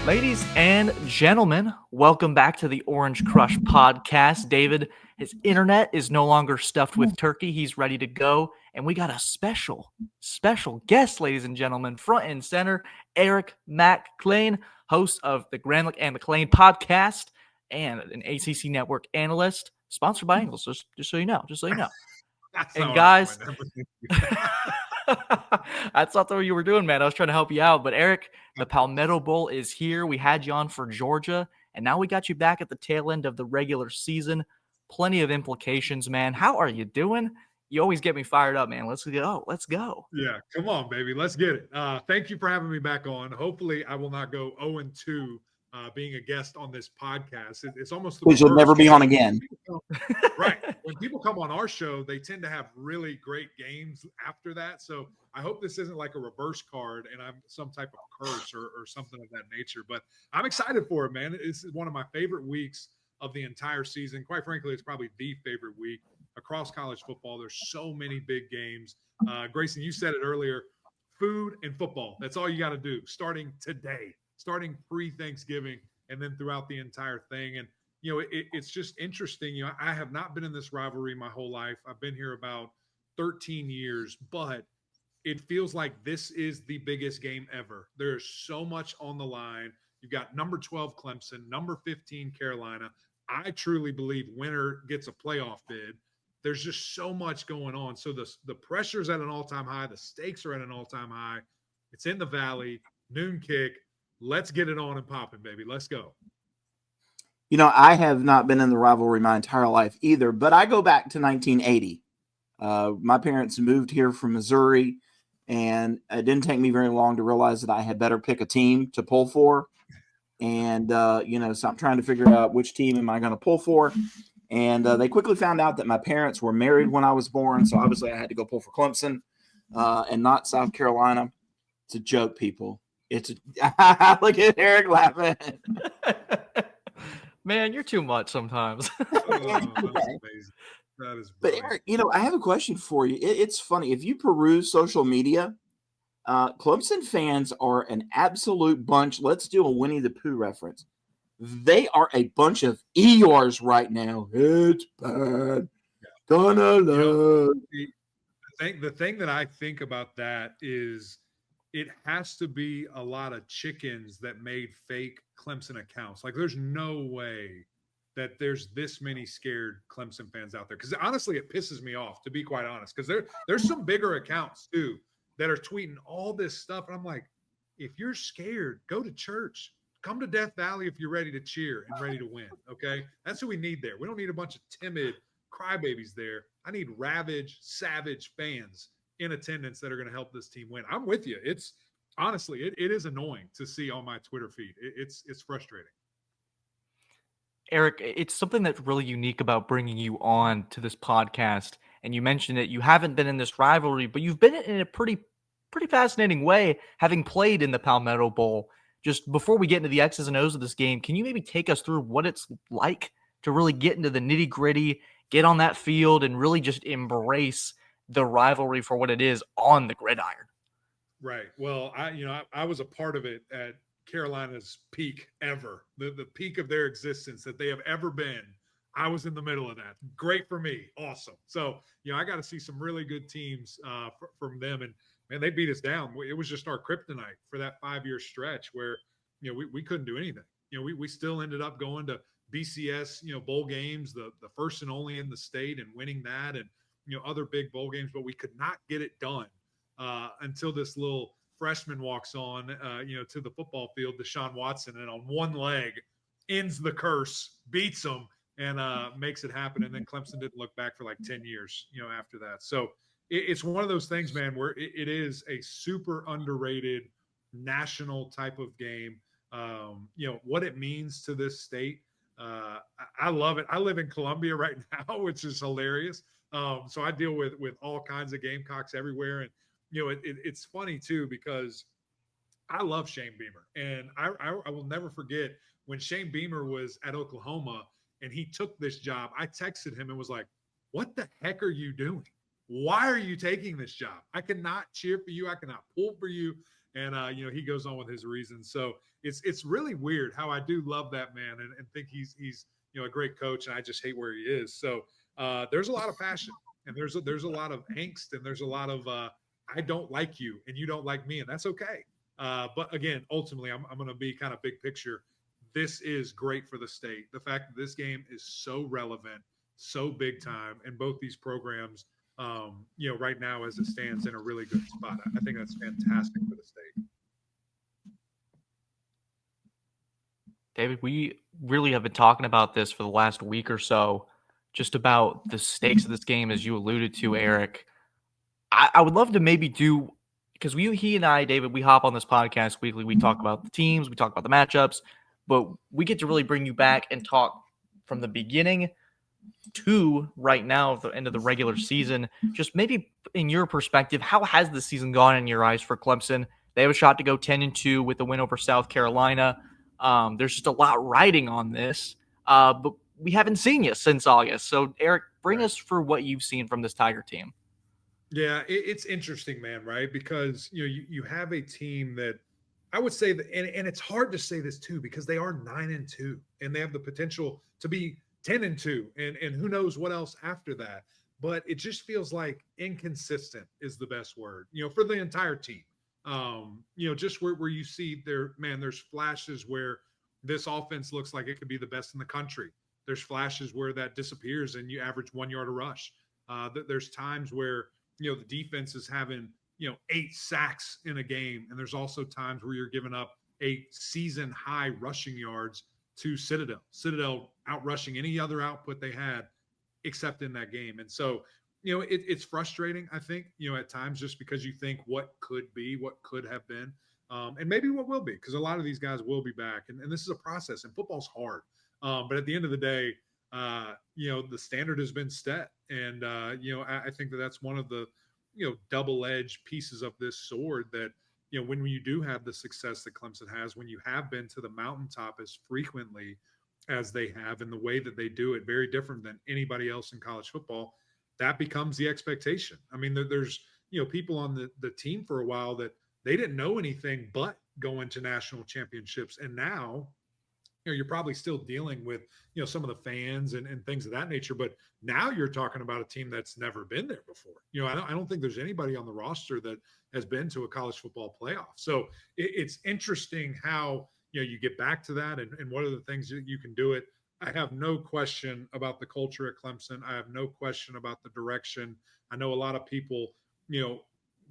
Ladies and gentlemen, welcome back to the Orange Crush podcast. David, his internet is no longer stuffed with turkey. He's ready to go. And we got a special guest, ladies and gentlemen, front and center, Eric Mac Lain, host of the Gramlich and McLean podcast and an ACC Network analyst, sponsored by Ingles, just so you know. And guys, that's not what you were doing, man. I was trying to help you out. But Eric, the Palmetto Bowl is here. We had you on for Georgia, and now we got you back at the tail end of the regular season. Plenty of implications, man. How are you doing? You always get me fired up, man. Let's go. Yeah, come on, baby. Let's get it. Thank you for having me back on. Hopefully, I will not go 0-2 being a guest on this podcast. It's almost because you'll never be on again. Right. When people come on our show, they tend to have really great games after that. So I hope this isn't like a reverse card and I'm some type of curse or something of that nature. But I'm excited for it, man. This is one of my favorite weeks of the entire season. Quite frankly, it's probably the favorite week across college football. There's so many big games. Grayson, you said it earlier, food and football. That's all you got to do starting today, starting pre-Thanksgiving and then throughout the entire thing. And, you know, it's just interesting. You know, I have not been in this rivalry my whole life. I've been here about 13 years, but it feels like this is the biggest game ever. There's so much on the line. You've got number 12 Clemson, number 15 Carolina. I truly believe winner gets a playoff bid. There's just so much going on. So the pressure's at an all-time high. The stakes are at an all-time high. It's in the Valley, noon kick. Let's get it on and popping, baby. Let's go. You know, I have not been in the rivalry my entire life either, but I go back to 1980. My parents moved here from Missouri, and it didn't take me very long to realize that I had better pick a team to pull for. And, so I'm trying to figure out which team am I going to pull for. And they quickly found out that my parents were married when I was born. So obviously I had to go pull for Clemson and not South Carolina. It's a joke, people. Look at Eric laughing. Man, you're too much sometimes. That's amazing. That is but Eric, I have a question for you. It's funny. If you peruse social media, Clemson fans are an absolute bunch. Let's do a Winnie the Pooh reference. They are a bunch of Eeyores right now. It's bad. Gonna love. The thing that I think about that is it has to be a lot of chickens that made fake Clemson accounts. Like, there's no way that there's this many scared Clemson fans out there. Because honestly, it pisses me off, to be quite honest. Because there's some bigger accounts too that are tweeting all this stuff. And I'm like, if you're scared, go to church. Come to Death Valley if you're ready to cheer and ready to win, okay? That's who we need there. We don't need a bunch of timid crybabies there. I need savage fans in attendance that are going to help this team win. I'm with you. It's honestly, it is annoying to see on my Twitter feed. It's frustrating. Eric, it's something that's really unique about bringing you on to this podcast. And you mentioned that you haven't been in this rivalry, but you've been in a pretty fascinating way, having played in the Palmetto Bowl. Just before we get into the X's and O's of this game, can you maybe take us through what it's like to really get into the nitty-gritty, get on that field, and really just embrace the rivalry for what it is on the gridiron? Right. Well, I was a part of it at Carolina's peak ever, the peak of their existence that they have ever been. I was in the middle of that. Great for me. Awesome. So, I got to see some really good teams from them. And, man, they beat us down. It was just our kryptonite for that 5-year stretch where, we couldn't do anything. We still ended up going to BCS, bowl games, the first and only in the state, and winning that and, other big bowl games, but we could not get it done until this little freshman walks on, to the football field, Deshaun Watson, and on one leg ends the curse, beats them, and makes it happen. And then Clemson didn't look back for like 10 years, after that. So it's one of those things, man, where it is a super underrated national type of game. What it means to this state. I love it. I live in Columbia right now, which is hilarious. So I deal with all kinds of Gamecocks everywhere. And, it's funny too, because I love Shane Beamer, and I will never forget when Shane Beamer was at Oklahoma and he took this job. I texted him and was like, what the heck are you doing? Why are you taking this job? I cannot cheer for you. I cannot pull for you. And, he goes on with his reasons. So it's really weird how I do love that man and think he's a great coach, and I just hate where he is. So there's a lot of passion, and there's a lot of angst, and there's a lot of I don't like you and you don't like me, and that's okay. But again, ultimately, I'm going to be kind of big picture. This is great for the state. The fact that this game is so relevant, so big time, and both these programs, right now as it stands, in a really good spot. I think that's fantastic for the state. David, we really have been talking about this for the last week or so, just about the stakes of this game, as you alluded to, Eric. I would love to maybe do, because he and I, David, we hop on this podcast weekly. We talk about the teams, we talk about the matchups, but we get to really bring you back and talk from the beginning to right now, the end of the regular season. Just maybe in your perspective, how has the season gone in your eyes for Clemson? They have a shot to go 10-2 with the win over South Carolina. There's just a lot riding on this, but we haven't seen you since August. So, Eric, bring us for what you've seen from this Tiger team. Yeah, it's interesting, man, right? Because you have a team that I would say that, and it's hard to say this too, because they are 9-2 and they have the potential to be 10-2, and who knows what else after that. But it just feels like inconsistent is the best word, for the entire team. Just where you see there's flashes where this offense looks like it could be the best in the country. There's flashes where that disappears and you average 1 yard a rush. There's times where the defense is having 8 sacks in a game, and there's also times where you're giving up a season high rushing yards to Citadel out rushing any other output they had except in that game. And so it's frustrating, I think, at times, just because you think what could be, what could have been, and maybe what will be, because a lot of these guys will be back, and this is a process, and football's hard, but at the end of the day, the standard has been set. And, I think that's one of the, double-edged pieces of this sword that, when you do have the success that Clemson has, when you have been to the mountaintop as frequently as they have, in the way that they do it, very different than anybody else in college football, that becomes the expectation. I mean, there's, people on the team for a while that they didn't know anything but going to national championships. And now, you're probably still dealing with, some of the fans and things of that nature. But now you're talking about a team that's never been there before. I don't think there's anybody on the roster that has been to a college football playoff. So it's interesting how, you get back to that and what are the things that you can do it. I have no question about the culture at Clemson. I have no question about the direction. I know a lot of people,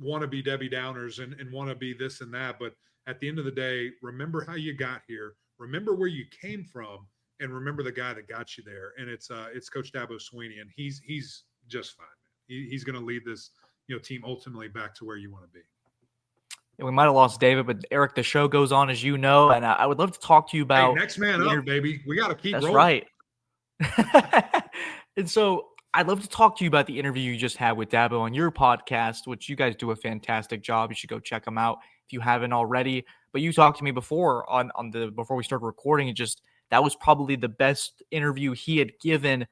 want to be Debbie Downers and want to be this and that. But at the end of the day, remember how you got here. Remember where you came from, and remember the guy that got you there. And it's Coach Dabo Swinney, and he's just fine. He's going to lead this team ultimately back to where you want to be. Yeah, we might have lost David, but Eric, the show goes on, as you know, and I would love to talk to you about next man up, baby. We got to keep. That's rolling. Right. And so I'd love to talk to you about the interview you just had with Dabo on your podcast, which you guys do a fantastic job. You should go check them out if you haven't already. But you talked to me before before we started recording, and just that was probably the best interview he had given.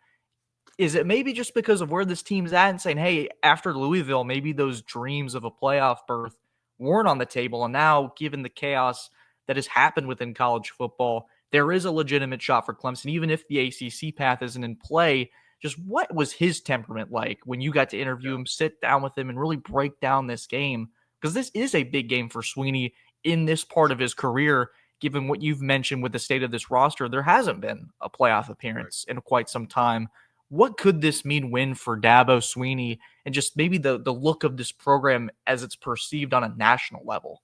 Is it maybe just because of where this team's at and saying, hey, after Louisville, maybe those dreams of a playoff berth weren't on the table, and now, given the chaos that has happened within college football, there is a legitimate shot for Clemson, even if the ACC path isn't in play. Just what was his temperament like when you got to interview him, sit down with him, and really break down this game? Because this is a big game for Swinney in this part of his career, given what you've mentioned with the state of this roster. There hasn't been a playoff appearance in quite some time. What could this mean win for Dabo Swinney and just maybe the look of this program as it's perceived on a national level?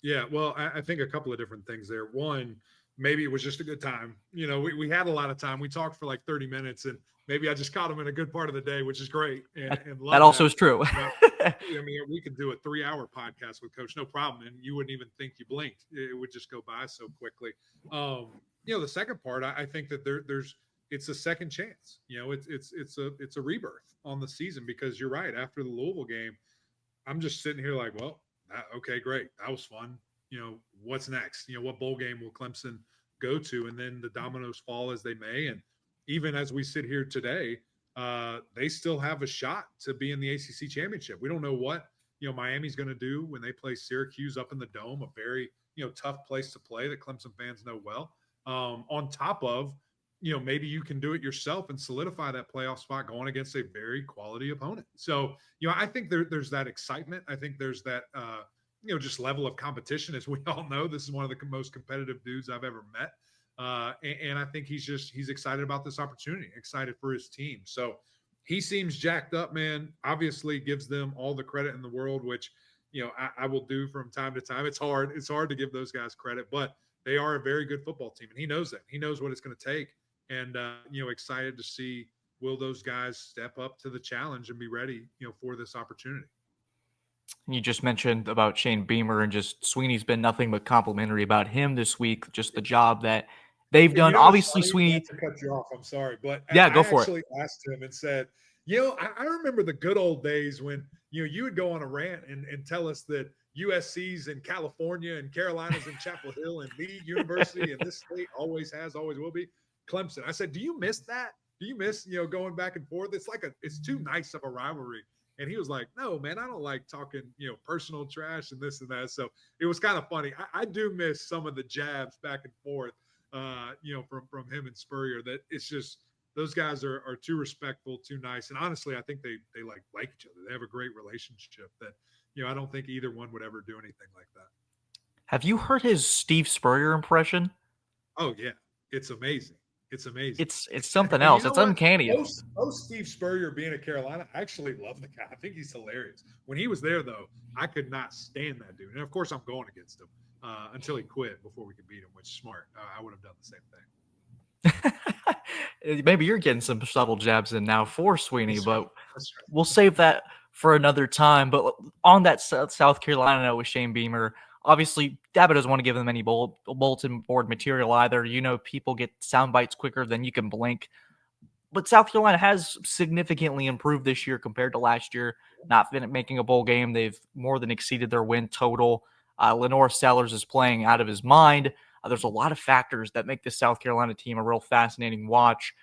Yeah, well, I think a couple of different things there. One, maybe it was just a good time. We had a lot of time. We talked for like 30 minutes, and maybe I just caught him in a good part of the day, which is great. And that also is true. I mean, we could do a 3-hour podcast with Coach, no problem, and you wouldn't even think you blinked. It would just go by so quickly. The second part, I think that it's a second chance. It's a rebirth on the season, because you're right. After the Louisville game, I'm just sitting here like, well, okay, great. That was fun. What's next? What bowl game will Clemson go to? And then the dominoes fall as they may. And even as we sit here today, they still have a shot to be in the ACC championship. We don't know what, Miami's going to do when they play Syracuse up in the Dome, a very, tough place to play that Clemson fans know well. On top of, maybe you can do it yourself and solidify that playoff spot going against a very quality opponent. So, I think there's that excitement. I think there's that, just level of competition. As we all know, this is one of the most competitive dudes I've ever met. And I think he's excited about this opportunity, excited for his team. So he seems jacked up, man. Obviously gives them all the credit in the world, which, I will do from time to time. It's hard to give those guys credit, but they are a very good football team. And he knows that. He knows what it's going to take. And, excited to see, will those guys step up to the challenge and be ready, for this opportunity. You just mentioned about Shane Beamer, and just Sweeney's been nothing but complimentary about him this week. Just the job that they've done. Obviously, Sweeney. Not to cut you off, I'm sorry, but yeah, go I for actually asked him and said, I remember the good old days when you would go on a rant and tell us that USC's in California and Carolina's in Chapel Hill and Lee University and this state always has, always will be Clemson. I said, do you miss that? Do you miss going back and forth? It's too nice of a rivalry. And he was like, no, man, I don't like talking, personal trash and this and that. So it was kind of funny. I do miss some of the jabs back and forth, from him and Spurrier. That it's just those guys are too respectful, too nice. And honestly, I think they like each other. They have a great relationship that, I don't think either one would ever do anything like that. Have you heard his Steve Spurrier impression? Oh, yeah. It's amazing. It's amazing. It's something else. It's uncanny. Post Steve Spurrier being at Carolina, I actually love the guy. I think he's hilarious. When he was there, though, I could not stand that dude. And, of course, I'm going against him until he quit before we could beat him, which is smart. I would have done the same thing. Maybe you're getting some subtle jabs in now for Sweeney, That's but right. We'll save that for another time. But on that South Carolina note with Shane Beamer, obviously, Dabo doesn't want to give them any bulletin board material either. People get sound bites quicker than you can blink. But South Carolina has significantly improved this year compared to last year. Not making a bowl game. They've more than exceeded their win total. Lenore Sellers is playing out of his mind. There's a lot of factors that make this South Carolina team a real fascinating watch.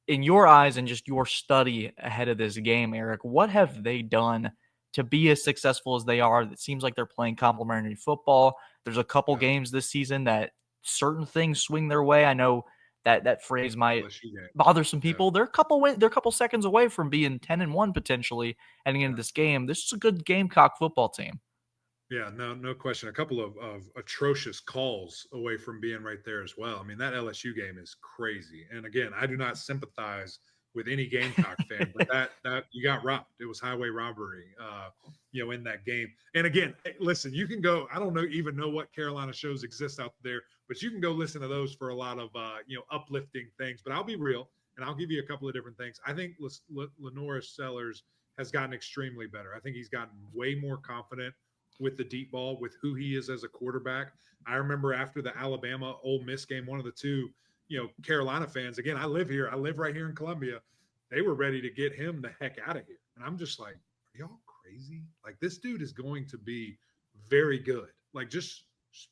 In your eyes and just your study ahead of this game, Eric, what have they done to be as successful as they are? It seems like they're playing complementary football. There's a couple games this season that certain things swing their way. I know that phrase might bother some people. Yeah. They're a couple seconds away from being 10-1 potentially heading into this game. This is a good Gamecock football team. Yeah, no question. A couple of atrocious calls away from being right there as well. I mean, that LSU game is crazy. And again, I do not sympathize with any Gamecock fan, but that you got robbed. It was highway robbery, in that game. And again, listen, you can go. I don't even know what Carolina shows exist out there, but you can go listen to those for a lot of uplifting things. But I'll be real, and I'll give you a couple of different things. I think Lenore Sellers has gotten extremely better. I think he's gotten way more confident with the deep ball, with who he is as a quarterback. I remember after the Alabama Ole Miss game, one of the two, Carolina fans, again, I live right here in Columbia. They were ready to get him the heck out of here. And I'm just like, are y'all crazy? Like, this dude is going to be very good. Like, just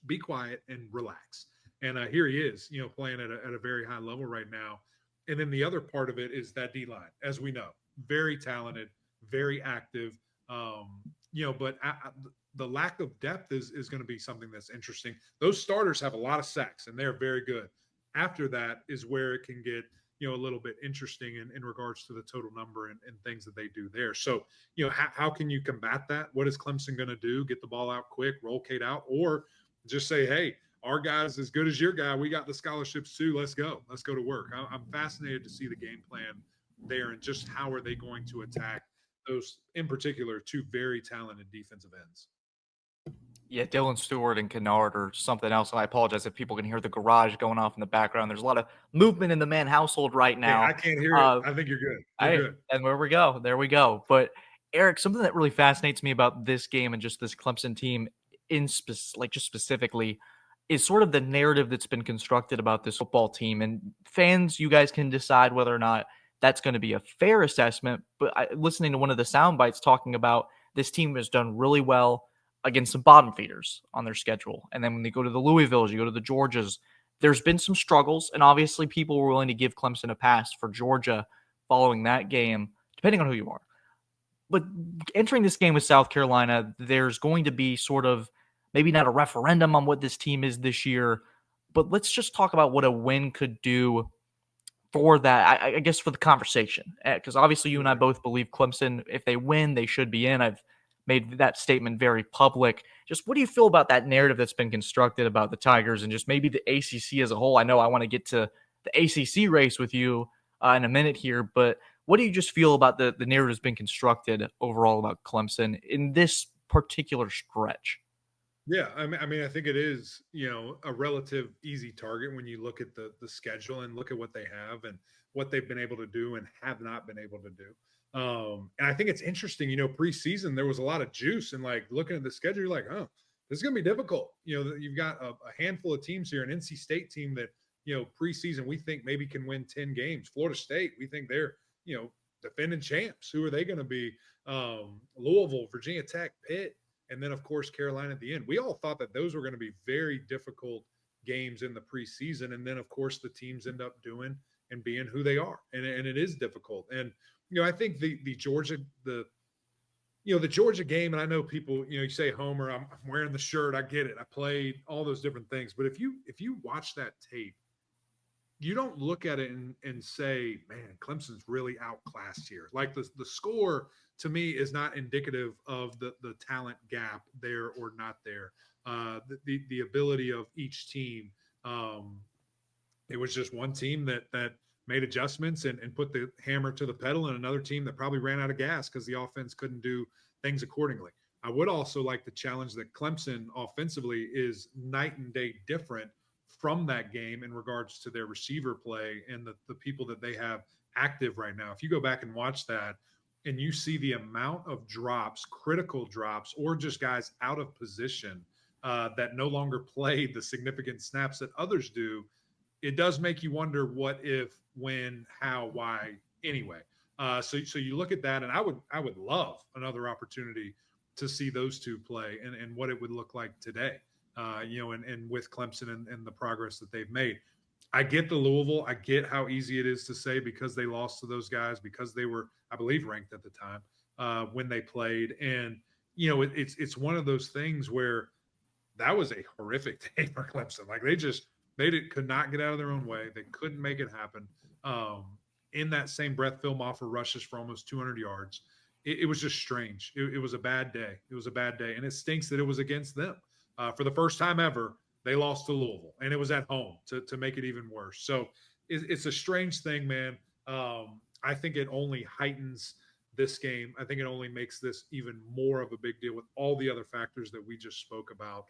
be quiet and relax. And here he is, playing at a very high level right now. And then the other part of it is that D-line, as we know, very talented, very active, but the lack of depth is going to be something that's interesting. Those starters have a lot of sacks, and they're very good. After that is where it can get, a little bit interesting in regards to the total number and things that they do there. So, how can you combat that? What is Clemson going to do? Get the ball out quick, roll Cade out, or just say, hey, our guy's as good as your guy. We got the scholarships too. Let's go. Let's go to work. I'm fascinated to see the game plan there and just how are they going to attack those, in particular, two very talented defensive ends. Yeah, Dylan Stewart and Kennard or something else. And I apologize if people can hear the garage going off in the background. There's a lot of movement in the Mann household right now. Hey, I can't hear it. I think you're good. You're good. And there we go. But Eric, something that really fascinates me about this game and just this Clemson team just specifically is sort of the narrative that's been constructed about this football team. And fans, you guys can decide whether or not that's going to be a fair assessment. But listening to one of the sound bites talking about this team has done really well against some bottom feeders on their schedule. And then when they go to the Louisvilles, you go to the Georgias, there's been some struggles. And obviously people were willing to give Clemson a pass for Georgia following that game, depending on who you are. But entering this game with South Carolina, there's going to be sort of maybe not a referendum on what this team is this year, but let's just talk about what a win could do for that, I guess, for the conversation. Because obviously you and I both believe Clemson, if they win, they should be in. I've made that statement very public. Just what do you feel about that narrative that's been constructed about the Tigers and just maybe the ACC as a whole? I know I want to get to the ACC race with you in a minute here, but what do you just feel about the narrative that's been constructed overall about Clemson in this particular stretch? Yeah, I mean, I think it is, a relative easy target when you look at the schedule and look at what they have and what they've been able to do and have not been able to do. And I think it's interesting, preseason there was a lot of juice, and like looking at the schedule, you're like, oh, this is gonna be difficult. You've got a handful of teams here, an NC State team that preseason we think maybe can win 10 games. Florida State, we think they're defending champs. Who are they going to be? Louisville, Virginia Tech, Pitt. And then, of course, Carolina at the end. We all thought that those were going to be very difficult games in the preseason. And then, of course, the teams end up doing and being who they are. And it is difficult. And, I think the Georgia game, and I know people, you say Homer, I'm wearing the shirt. I get it. I played all those different things. But if you watch that tape, you don't look at it and say, man, Clemson's really outclassed here. Like the score to me is not indicative of the talent gap there or not there. The ability of each team. It was just one team that made adjustments and put the hammer to the pedal, and another team that probably ran out of gas because the offense couldn't do things accordingly. I would also like to challenge that Clemson offensively is night and day different from that game in regards to their receiver play and the people that they have active right now. If you go back and watch that and you see the amount of drops, critical drops, or just guys out of position that no longer play the significant snaps that others do, it does make you wonder what if, when, how, why, anyway. So you look at that, and I would love another opportunity to see those two play and what it would look like today. And with Clemson and the progress that they've made. I get the Louisville. I get how easy it is to say because they lost to those guys, because they were, I believe, ranked at the time when they played. And, it's one of those things where that was a horrific day for Clemson. Like they could not get out of their own way. They couldn't make it happen. In that same breath, Phil Maffer rushes for almost 200 yards. It was just strange. It was a bad day. It was a bad day. And it stinks that it was against them. For the first time ever, they lost to Louisville, and it was at home to make it even worse. So it's a strange thing, man. I think it only heightens this game. I think it only makes this even more of a big deal with all the other factors that we just spoke about,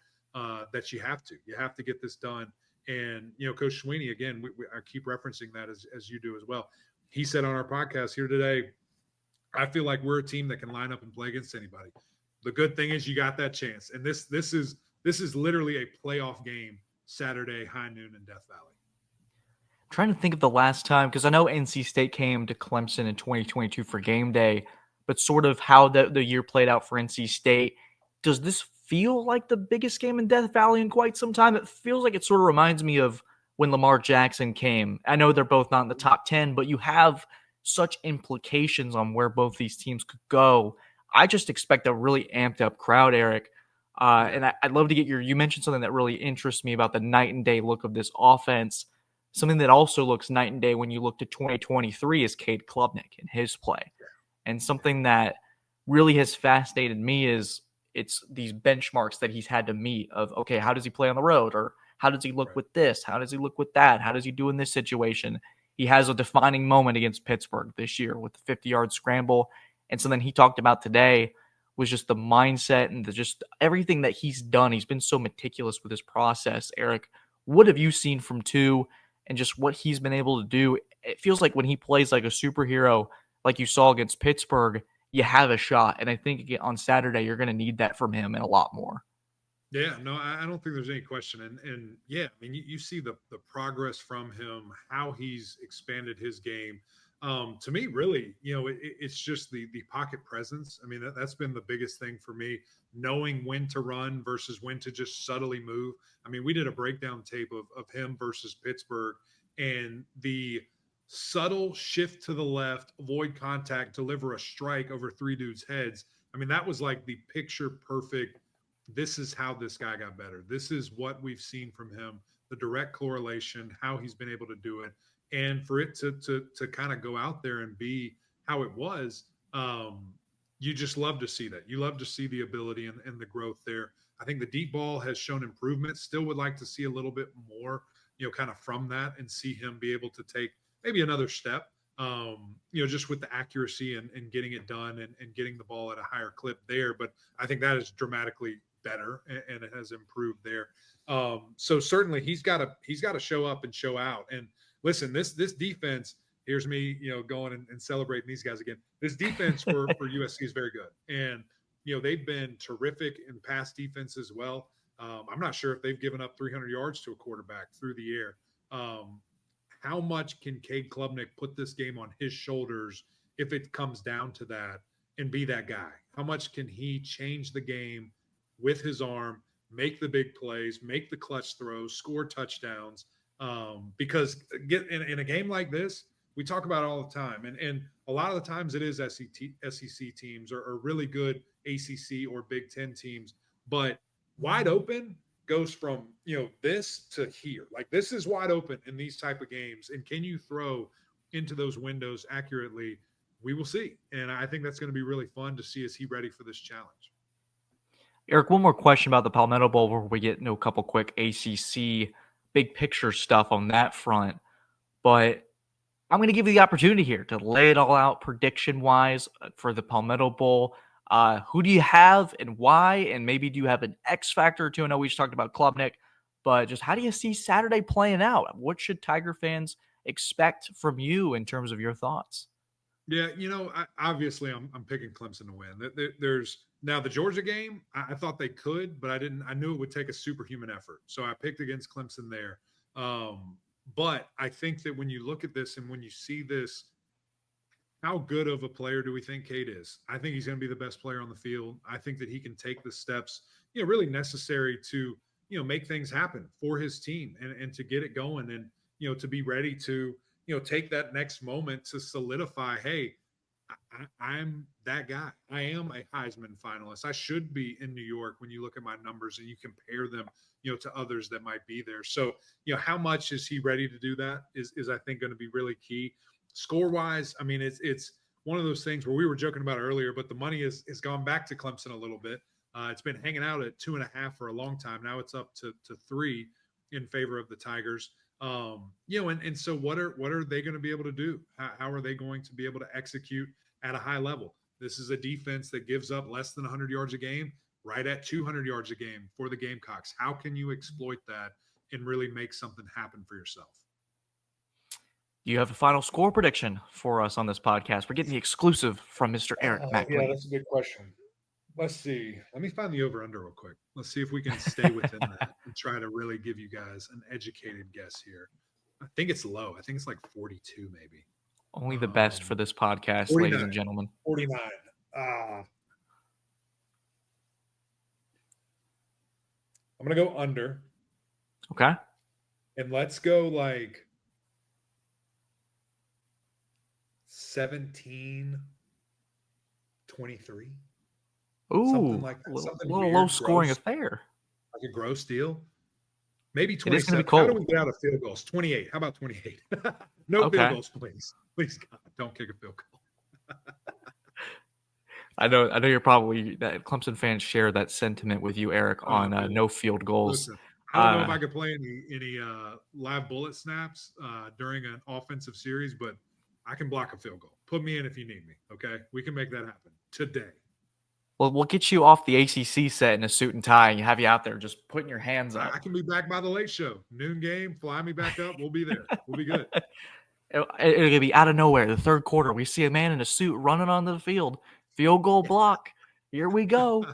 that you have to get this done. And, Coach Sweeney, again, I keep referencing that as you do as well. He said on our podcast here today, I feel like we're a team that can line up and play against anybody. The good thing is you got that chance. And this is literally a playoff game Saturday, high noon in Death Valley. I'm trying to think of the last time, because I know NC State came to Clemson in 2022 for game day, but sort of how the year played out for NC State. Does this feel like the biggest game in Death Valley in quite some time? It feels like it sort of reminds me of when Lamar Jackson came. I know they're both not in the top 10, but you have such implications on where both these teams could go. I just expect a really amped up crowd, Eric. And I'd love to get you mentioned something that really interests me about the night and day look of this offense. Something that also looks night and day when you look to 2023 is Cade Klubnik and his play. And something that really has fascinated me is it's these benchmarks that he's had to meet of, okay, how does he play on the road? Or how does he look with this? How does he look with that? How does he do in this situation? He has a defining moment against Pittsburgh this year with the 50-yard scramble. And something he talked about today was just the mindset and just everything that he's done. He's been so meticulous with his process. Eric, what have you seen from two and just what he's been able to do? It feels like when he plays like a superhero, like you saw against Pittsburgh, you have a shot. And I think on Saturday, you're going to need that from him and a lot more. Yeah, no, I don't think there's any question. And yeah, I mean, you see the progress from him, how he's expanded his game. To me, really, it's just the pocket presence. I mean, that's been the biggest thing for me, knowing when to run versus when to just subtly move. I mean, we did a breakdown tape of him versus Pittsburgh, and the subtle shift to the left, avoid contact, deliver a strike over three dudes' heads. I mean, that was like the picture perfect this is how this guy got better. This is what we've seen from him, the direct correlation, how he's been able to do it. And for it to kind of go out there and be how it was, you just love to see that. You love to see the ability and the growth there. I think the deep ball has shown improvement. Still would like to see a little bit more, kind of from that and see him be able to take maybe another step, just with the accuracy and getting it done and getting the ball at a higher clip there. But I think that is dramatically better and it has improved there. So certainly he's got to show up and show out. And listen, this defense, here's me, going and celebrating these guys again. This defense for USC is very good. And, they've been terrific in pass defense as well. I'm not sure if they've given up 300 yards to a quarterback through the air. How much can Cade Klubnik put this game on his shoulders if it comes down to that and be that guy? How much can he change the game with his arm, make the big plays, make the clutch throws, score touchdowns? Because in a game like this, we talk about it all the time. And a lot of the times it is SEC teams or really good ACC or Big Ten teams. But wide open goes from, this to here. Like this is wide open in these type of games. And can you throw into those windows accurately? We will see. And I think that's going to be really fun to see. Is he ready for this challenge? Eric, one more question about the Palmetto Bowl before we get into a couple quick ACC big picture stuff on that front. But I'm going to give you the opportunity here to lay it all out prediction-wise for the Palmetto Bowl. Who do you have and why? And maybe do you have an X factor or two? I know we just talked about Klubnik, but just how do you see Saturday playing out? What should Tiger fans expect from you in terms of your thoughts? Yeah, obviously I'm picking Clemson to win. There's now the Georgia game. I thought they could, but I knew it would take a superhuman effort. So I picked against Clemson there. But I think that when you look at this and when you see this, how good of a player do we think Cade is? I think he's going to be the best player on the field. I think that he can take the steps, really necessary to, make things happen for his team and to get it going and, to be ready to, take that next moment to solidify, hey, I'm that guy. I am a Heisman finalist. I should be in New York when you look at my numbers and you compare them, to others that might be there. So, how much is he ready to do that is I think going to be really key. Score wise, I mean, it's one of those things where we were joking about earlier, but the money has gone back to Clemson a little bit. It's been hanging out at 2.5 for a long time. Now it's up to 3 in favor of the Tigers. And so what are they going to be able to do? How are they going to be able to execute at a high level? This is a defense that gives up less than 100 yards a game, right at 200 yards a game for the Gamecocks. How can you exploit that and really make something happen for yourself? Do you have a final score prediction for us on this podcast? We're getting the exclusive from Mr. Eric Mac Lain. Yeah, that's a good question. Let's see. Let me find the over-under real quick. Let's see if we can stay within that and try to really give you guys an educated guess here. I think it's low. I think it's like 42 maybe. Only the best for this podcast, 49, ladies and gentlemen. 49. I'm going to go under. Okay. And let's go like 17-23. Ooh, something like that. a Something little weird, low-scoring gross, affair. like a gross deal. Maybe It is 27. going to be How do cold. we get out of field goals? 28. How about 28? No Okay. field goals, please. Please, God, don't kick a field goal. I know you're probably that Clemson fans share that sentiment with you, Eric, on man. no field goals. Listen, I don't know if I could play any live bullet snaps during an offensive series, but I can block a field goal. Put me in if you need me, okay? We can make that happen today. Well, we'll get you off the ACC set in a suit and tie and have you out there just putting your hands up. I can be back by the late show. Noon game, fly me back up. We'll be there. We'll be good. It'll be out of nowhere. The third quarter, we see a man in a suit running onto the field. Field goal block. Here we go.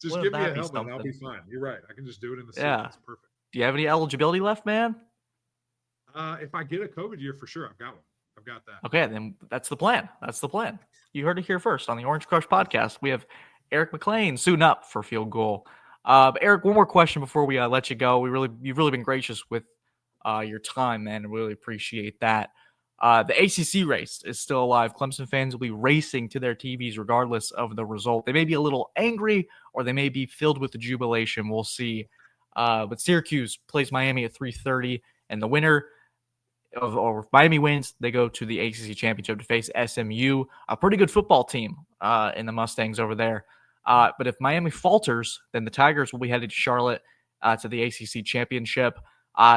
Just give me a helmet and I'll be fine. You're right. I can just do it in the suit. Yeah. That's perfect. Do you have any eligibility left, man? If I get a COVID year, for sure, I've got one. I've got that. Okay, then that's the plan. That's the plan. You heard it here first on the Orange Crush podcast. We have Eric Mac Lain suiting up for field goal. But Eric, one more question before we let you go. You've really been gracious with your time, man. I really appreciate that. The ACC race is still alive. Clemson fans will be racing to their TVs regardless of the result. They may be a little angry or they may be filled with jubilation. We'll see. But Syracuse plays Miami at 3:30, and the winner or if Miami wins, they go to the ACC championship to face SMU, a pretty good football team in the Mustangs over there. But if Miami falters, then the Tigers will be headed to Charlotte to the ACC championship.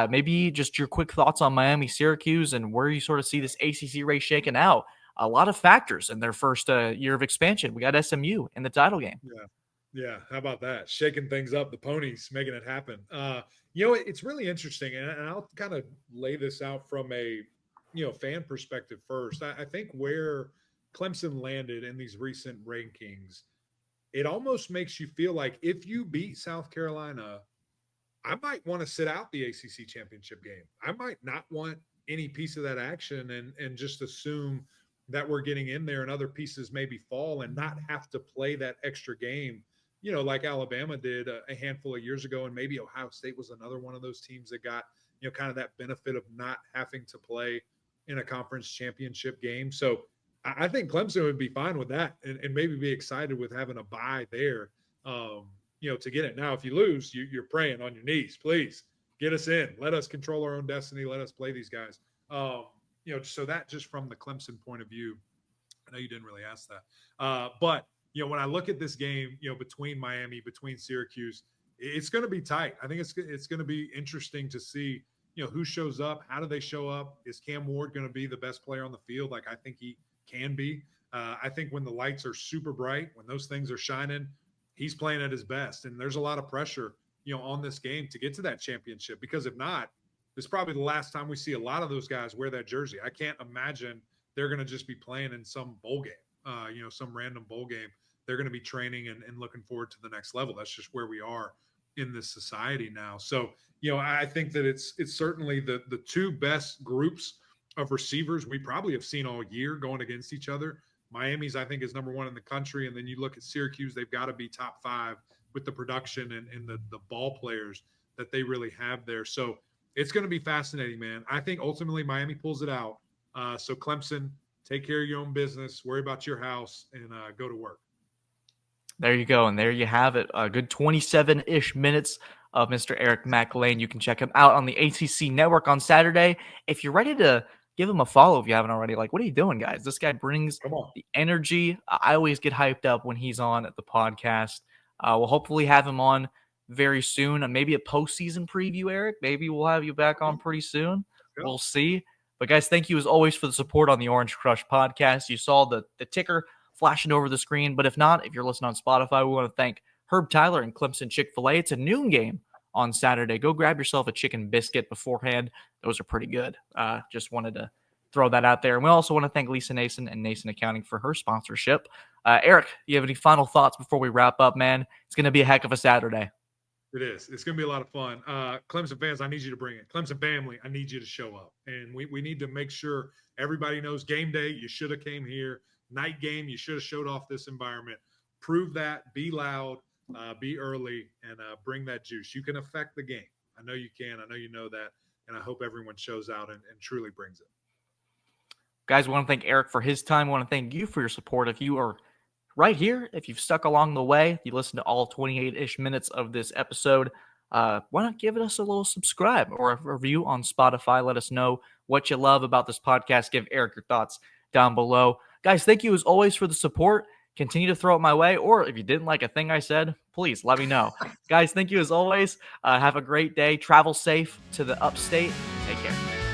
Maybe just your quick thoughts on Miami, Syracuse, and where you sort of see this ACC race shaking out. A lot of factors in their first year of expansion. We got SMU in the title game. Yeah. How about that? Shaking things up, the ponies making it happen. It's really interesting, and I'll kind of lay this out from a fan perspective first. I think where Clemson landed in these recent rankings, it almost makes you feel like if you beat South Carolina, I might want to sit out the ACC championship game. I might not want any piece of that action and just assume that we're getting in there and other pieces maybe fall and not have to play that extra game, like Alabama did a handful of years ago. And maybe Ohio State was another one of those teams that got, kind of that benefit of not having to play in a conference championship game. So I think Clemson would be fine with that and maybe be excited with having a bye there, to get it. Now, if you lose, you're praying on your knees, please get us in. Let us control our own destiny. Let us play these guys. So that just from the Clemson point of view, I know you didn't really ask that. But when I look at this game, between Miami, between Syracuse, it's going to be tight. I think it's going to be interesting to see, who shows up. How do they show up? Is Cam Ward going to be the best player on the field? Like I think he can be. I think when the lights are super bright, when those things are shining, he's playing at his best. And there's a lot of pressure, on this game to get to that championship, because if not, this is probably the last time we see a lot of those guys wear that jersey. I can't imagine they're going to just be playing in some bowl game, some random bowl game. They're going to be training and looking forward to the next level. That's just where we are in this society now. So, I think that it's certainly the two best groups of receivers we probably have seen all year going against each other. Miami's, I think, is number one in the country. And then you look at Syracuse, they've got to be top 5 with the production and the ball players that they really have there. So it's going to be fascinating, man. I think ultimately Miami pulls it out. So Clemson, take care of your own business, worry about your house, and go to work. There you go. And there you have it. A good 27-ish minutes of Mr. Eric Mac Lain. You can check him out on the ACC Network on Saturday. If you're ready to give him a follow if you haven't already. Like, what are you doing, guys? This guy brings the energy. I always get hyped up when he's on at the podcast. We'll hopefully have him on very soon. Maybe a postseason preview, Eric. Maybe we'll have you back on pretty soon. We'll see. But, guys, thank you as always for the support on the Orange Crush podcast. You saw the ticker flashing over the screen. But if not, if you're listening on Spotify, we want to thank Herb Tyler and Clemson Chick-fil-A. It's a noon game on Saturday. Go grab yourself a chicken biscuit beforehand. Those are pretty good. Just wanted to throw that out there. And we also want to thank Lisa Nason and Nason Accounting for her sponsorship. Eric, you have any final thoughts before we wrap up, man? It's going to be a heck of a Saturday. It is. It's going to be a lot of fun. Clemson fans, I need you to bring it. Clemson family, I need you to show up. And we need to make sure everybody knows game day, you should have came here. Night game, you should have showed off this environment. Prove that. Be loud. Be early, and bring that juice. You can affect the game. I know you can. I know you know that. And I hope everyone shows out and truly brings it. Guys, we want to thank Eric for his time. We want to thank you for your support. If you are right here, if you've stuck along the way, you listened to all 28-ish minutes of this episode, why not give us a little subscribe or a review on Spotify? Let us know what you love about this podcast. Give Eric your thoughts down below. Guys, thank you as always for the support. Continue to throw it my way, or if you didn't like a thing I said, please let me know. Guys, thank you as always. Have a great day. Travel safe to the upstate. Take care.